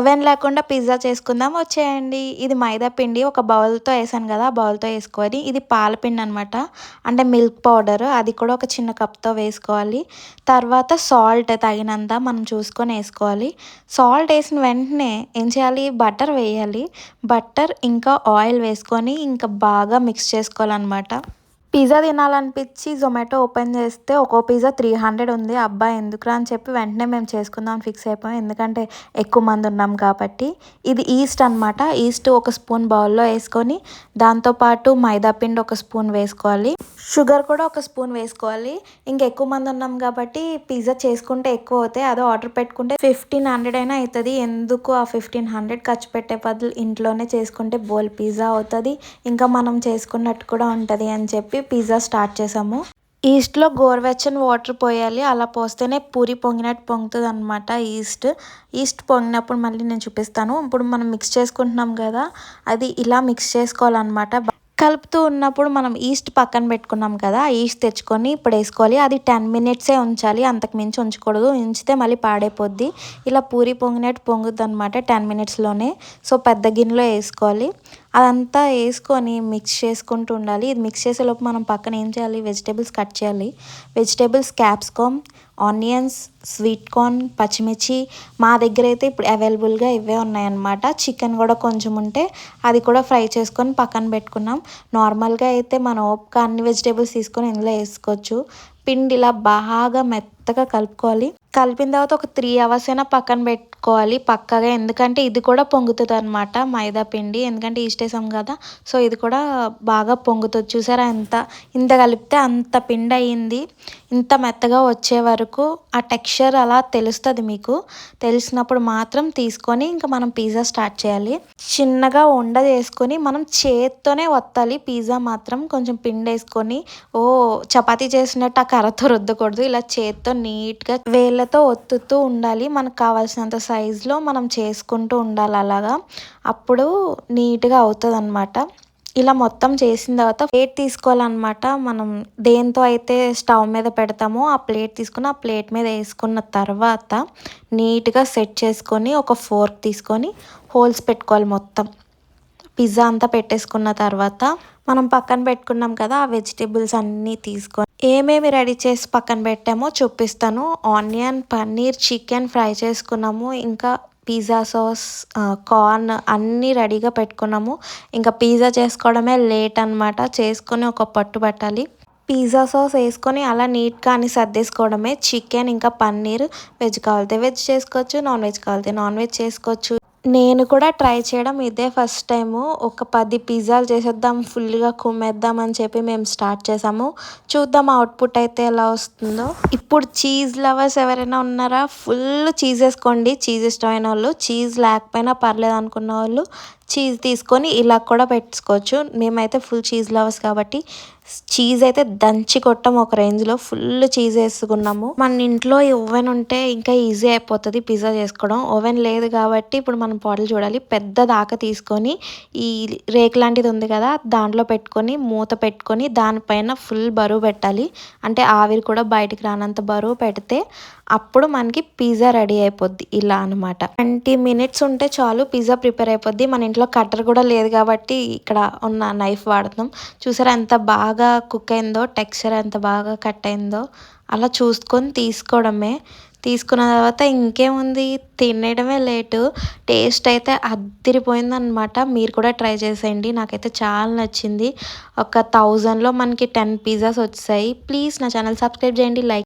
Oven లేకుండా pizza చేసుకుందాం వచ్చేయండి. ఇది మైదా పిండి ఒక బౌల్‌తో ఏసాను గదా! ఆ బౌల్‌తో ఏసుకొని ఇది పాల పిండనమాట. అంటే మిల్క్ పౌడర్ అది కూడా ఒక చిన్న కప్‌తో వేసుకోవాలి. తర్వాత సాల్ట్ తగినంత మనం చూసుకొని ఏసుకోవాలి. సాల్ట్ ఏసిన వెంటనే ఏం చేయాలి? బటర్ వేయాలి. బటర్ ఇంకా ఆయిల్ వేసుకొని ఇంకా బాగా మిక్స్ చేసుకోవాలనమాట. పిజ్జా తినాలనిపించి జొమాటో ఓపెన్ చేస్తే ఒక్కో పిజ్జా 300 ఉంది. అబ్బా! ఎందుకురా అని చెప్పి వెంటనే మేము చేసుకుందాం అని ఫిక్స్ అయిపోయాం. ఎందుకంటే ఎక్కువ మంది ఉన్నాం కాబట్టి. ఇది ఈస్ట్ అనమాట. ఈస్ట్ ఒక స్పూన్ బౌల్‌లో ఏసుకొని దాంతో పాటు మైదా పిండి ఒక స్పూన్ వేసుకోవాలి. షుగర్ కూడా ఒక స్పూన్ వేసుకోవాలి. ఎక్కువ మంది ఉన్నాం కాబట్టి పిజ్జా చేసుకుంటే ఎక్కువ అవుతాయి. అదే ఆర్డర్ పెట్టుకుంటే 1500 అయినా అయితది. ఎందుకు ఆ 1500 ఖర్చు పెట్టే బదులు ఇంట్లోనే చేసుకుంటే బోలెడు పిజ్జా అవుతది. ఇంకా మనం చేసుకున్నట్టు కూడా ఉంటది అని చెప్పి పిజ్జా స్టార్ట్ చేసాము. ఈస్ట్‌లో గోరువెచ్చని వాటర్ పోయాలి. అలా పోస్తేనే పూరి పొంగినట్టు పొంగుతదనమాట ఈస్ట్. ఈస్ట్ పొంగినప్పుడు మళ్ళీ నేను చూపిస్తాను. ఇప్పుడు మనం మిక్స్ చేసుకుంటున్నాం గదా! అది ఇలా మిక్స్ చేసుకోవాలనమాట. కలుపుతూ ఉన్నప్పుడు మనం ఈస్ట్ పక్కన పెట్టుకున్నాం కదా! ఆ ఈస్ట్ తెచ్చుకొని ఇప్పుడు ఏసుకోవాలి. అది 10 మినిట్సే ఉంచాలి. అంతకు మించి ఉంచకూడదు. ఉంచితే మళ్ళీ పాడైపోద్ది. ఇలా పూరి పొంగినట్టు పొంగుద్దనమాట 10 మినిట్స్‌లోనే. సో, పెద్ద గిన్నెలో ఏసుకోవాలి. అదంతా ఏసుకొని మిక్స్ చేసుకుంటూ ఉండాలి. ఇది మిక్స్ చేసేలోపు మనం పక్కన ఏం చేయాలి? వెజిటబుల్స్ కట్ చేయాలి. Vegetables capsicum, onions, sweet corn, పచ్చిమిర్చి మా దగ్గర అయితే ఇప్పుడు అవైలబుల్‌గా ఇవే ఉన్నాయన్నమాట. చికెన్ కూడా కొంచెం ఉంటే అది కూడా ఫ్రై చేసుకొని పక్కన పెట్టుకున్నాం. నార్మల్‌గా అయితే మనం ఓపిక అన్ని వెజిటబుల్స్ తీసుకొని ఇందులో ఏసుకోవచ్చు. పిండి ఇలా బాగా మెత్తగా కలుపుకోవాలి. కలిపిన తర్వాత ఒక 3 అవర్స్ అయినా పక్కన పెట్టుకోవాలి పక్కాగా. ఎందుకంటే ఇది కూడా పొంగుతదనమాట మైదా పిండి. ఎందుకంటే ఈస్ట్ ఏసాం కదా! సో, ఇది కూడా బాగా పొంగుతది. చూసారా ఇంత కలిపితే అంత పిండి అయ్యింది. ఇంత మెత్తగా వచ్చే వరకు ఆ టెక్స్చర్ అలా తెలుస్తది మీకు. తెలిసినప్పుడు మాత్రం తీసుకొని ఇంకా మనం పిజ్జా స్టార్ట్ చేయాలి. చిన్నగా ఉండ చేసుకొని మనం చేత్తోనే వత్తాలి. పిజ్జా మాత్రం కొంచెం పిండేసుకొని చపాతీ చేసినట్టు ఆ కర్రతో రుద్దకూడదు. ఇలా చేత్తో నీట్‌గా వేళ్ళతో ఒత్తుతూ ఉండాలి. మనకు కావాల్సినంత సైజులో మనం చేసుకుంటూ ఉండాలి అలాగా. అప్పుడు నీట్‌గా అవుతదనమాట. ఇలా మొత్తం చేసిన తర్వాత ప్లేట్ తీసుకోవాలన్నమాట. మనం దేంతో అయితే స్టవ్ మీద పెడతామో ఆ ప్లేట్ తీసుకొని ఆ ప్లేట్ మీద ఏసుకున్న తర్వాత నీట్‌గా సెట్ చేసుకొని ఒక ఫోర్క్ తీసుకొని హోల్స్ పెట్టుకోవాలి మొత్తం. పిజ్జా అంతా పెట్టేసుకున్న తర్వాత మనం పక్కన పెట్టుకున్నాం కదా! ఆ వెజిటబుల్స్ అన్నీ తీసుకొని ఏమేమి రెడీ చేసి పక్కన పెట్టామో చూపిస్తాను. ఆనియన్, పన్నీర్, చికెన్ ఫ్రై చేసుకున్నాము. ఇంకా పిజ్జా సాస్, కార్న్ అన్నీ రెడీగా పెట్టుకున్నాము. ఇంకా పిజ్జా చేసుకోవడమే లేట్ అనమాట. చేసుకొని ఒక పట్టు పట్టాలి. పిజ్జా సాస్ ఏసుకొని అలా నీట్‌గా అన్ని సర్దేసుకోవడమే. చికెన్ ఇంకా పన్నీర్ వెజ్ కావాలితే వెజ్ చేసుకోవచ్చు. నాన్ వెజ్ కావాలితే నాన్ వెజ్ చేసుకోవచ్చు. నేను కూడా ట్రై చేయడం ఇదే ఫస్ట్ టైము. ఒక 10 పిజ్జాలు చేసేద్దాం, ఫుల్‌గా కుమ్మేద్దాం అని చెప్పి మేము స్టార్ట్ చేసాము. చూద్దాం అవుట్‌పుట్ అయితే ఎలా వస్తుందో. ఇప్పుడు చీజ్ లవర్స్ ఎవరైనా ఉన్నారా? ఫుల్ చీజ్ ఏసుకోండి. చీజ్ ఇష్టమైనోళ్ళు. చీజ్ లేకపోయినా పర్లేదు అనుకున్న వాళ్ళు చీజ్ తీసుకొని ఇలా కూడా పెట్టుకోవచ్చు. మేమైతే ఫుల్ చీజ్ లవర్స్ కాబట్టి చీజ్ అయితే దంచి కొట్టాం ఒక రేంజ్‌లో. ఫుల్ చీజ్ ఏసుకున్నాము. మన ఇంట్లో ఓవెన్ ఉంటే ఇంకా ఈజీ అయిపోతది పిజ్జా చేసుకోవడం. ఓవెన్ లేదు కాబట్టి ఇప్పుడు మనం బాటిల్ చూడాలి. పెద్దదాకా తీసుకొని ఈ రేకు లాంటిది ఉంది కదా! దాంట్లో పెట్టుకొని మూత పెట్టుకొని దానిపైన ఫుల్ బరువు పెట్టాలి. అంటే ఆవిరి కూడా బయటికి రానంత బరువు పెడితే అప్పుడు మనకి పిజ్జా రెడీ అయిపోద్ది. ఇలా అనమాట. 20 మినిట్స్ ఉంటే చాలు పిజ్జా ప్రిపేర్ అయిపోద్ది. మన ఇంట్లో కట్టర్ కూడా లేదు కాబట్టి ఇక్కడ ఉన్న నైఫ్ వాడుతున్నాం. చూసారా ఎంత బాగా కుక్ అయిందో, టెక్స్చర్ ఎంత బాగా కట్ అయిందో. అలా చూసుకొని తీసుకోవడమే. తీసుకున్న తర్వాత ఇంకేముంది తినేయడమే లేటు. టేస్ట్ అయితే అద్దిరిపోయిందనమాట. మీరు కూడా ట్రై చేసేయండి. నాకైతే చాలా నచ్చింది. ఒక 1000లో మనకి 10 పిజ్జాస్ వచ్చేసాయి. ప్లీజ్ నా ఛానల్ సబ్స్క్రైబ్ చేయండి. లైక్